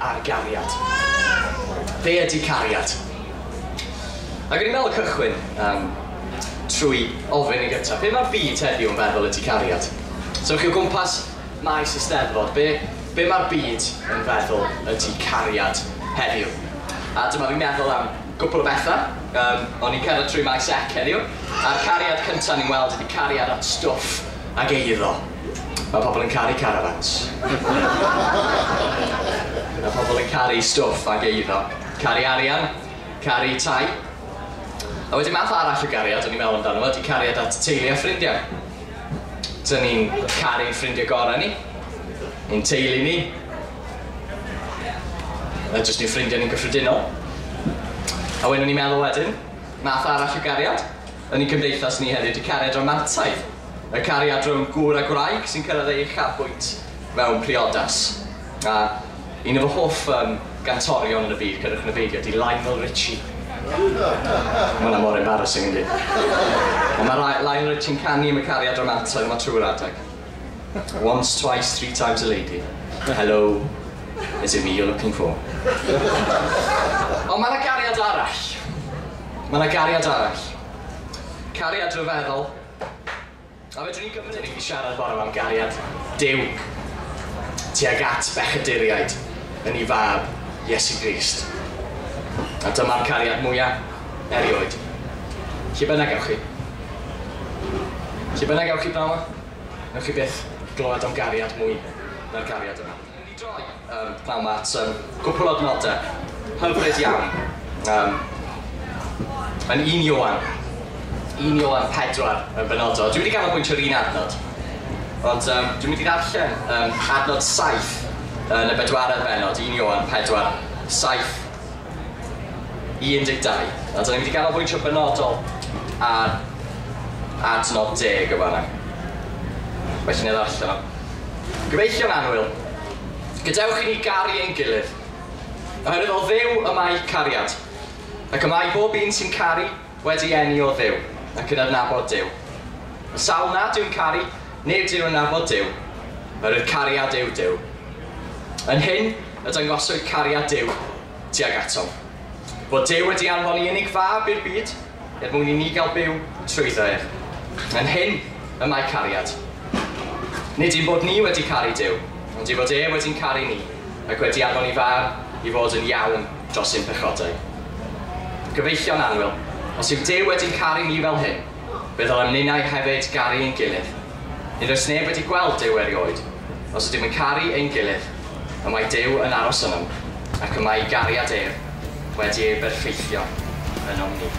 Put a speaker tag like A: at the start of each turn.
A: ar gariad. Be ydy cariad? Ac o'n i'n meddwl y cychwyn trwy ofyn i gyntaf, be mae'r byd heddiw yn feddwl ydy cariad? So chi o gwmpas maes Eisteddfod, be mae'r byd yn feddwl ydy cariad heddiw? A dyma fi'n meddwl am gwbl o bethau. O'n i'n cerdded trwy maes ec heddiw, a'r cariad cyntaf ni'n weld ydy cariad at stwff ac eiddo. Mae pobl yn caru carafans. Mae pobl yn caru stwff ac eiddo. Caru arian, caru tai. A wedyn math arall o gariad, o'n i'n meddwl amdano fo, ydy cariad at teulu a ffrindiau. Dyn ni'n caru'n ffrindiau gorau ni, ein teulu ni, jyst ni'n ffrindiau ni'n gyffredinol. A wedyn o'n i'n meddwl wedyn, math arall o gariad, yn ein cymdeithas ni heddiw ydy cariad romantaidd. Y cariad rhwng gŵr a gwraig sy'n cyrraedd ei uchafbwynt mewn priodas. A un o fy hoff gantorion yn y byd, cyrrwch yn y beidio, ydy Lionel Richie. Mae hwnna mor embarrassing yndi. Ond mae Lionel Richie'n canu am y cariad romantaidd yma trwy'r adeg. Once, twice, 3 times a lady. Hello, is it me you're looking for? Ond mae yna gariad arall. Mae yna gariad arall. Cariad rhyfeddol. A fedrwn ni gymryd i siarad bore am gariad Duw tuag at bechaduriaid yn ei fab Iesu Grist. A dyma'r cariad mwyaf erioed. Lle bynnag ewch chi? Lle bynnag ewch chi bnawn yma? Newch chi byth glywed am gariad mwy na'r cariad yma. Ni droi pnawn yma at gwbl o adnodau hyfryd iawn. Yn 1 Ioan 4 yn benodol. Dwi'n mynd i ganolbwyntio'r un adnod. Ond dwi'n mynd i ddarllen adnod 7 yn y 4edd benod, 1 Ioan 4, 7 i 12. A dwi'n mynd i ganolbwyntio benodol ar adnod 10 o fanna. Felly ni ddarllen o. Gyfeillio'n anwyl, gadewch i ni garu ein gilydd. Oherwydd o Dduw y mae cariad, ac y mae bob un sy'n caru wedi eni o Dduw, ac yn adnabod Duw. Y sawl nad yw'n caru, nid yw'n adnabod Duw, oherwydd cariad yw Duw. Yn hyn, y dangoswyd cariad Duw tuag ato. Bod Duw wedi anfon ei unig fab i'r byd, mwyn i ni gael byw trwyddo ef. Yn hyn, y mae cariad. Nid yw'n bod ni wedi caru Duw, ond i fod wedi'n caru ni, ac wedi anfon ei fab i fod yn iawn dros ein pechodau. Gyfeillio'n anwyl, os yw Duw wedi'n caru ni fel hyn, bydd o'n amninau hefyd garu ein gilydd. Nid oes neb wedi gweld Duw erioed. Os ydym yn caru ein gilydd, y mae Duw yn aros yno, ac y mae gariad ef wedi ei berffeithio yn o'n ni.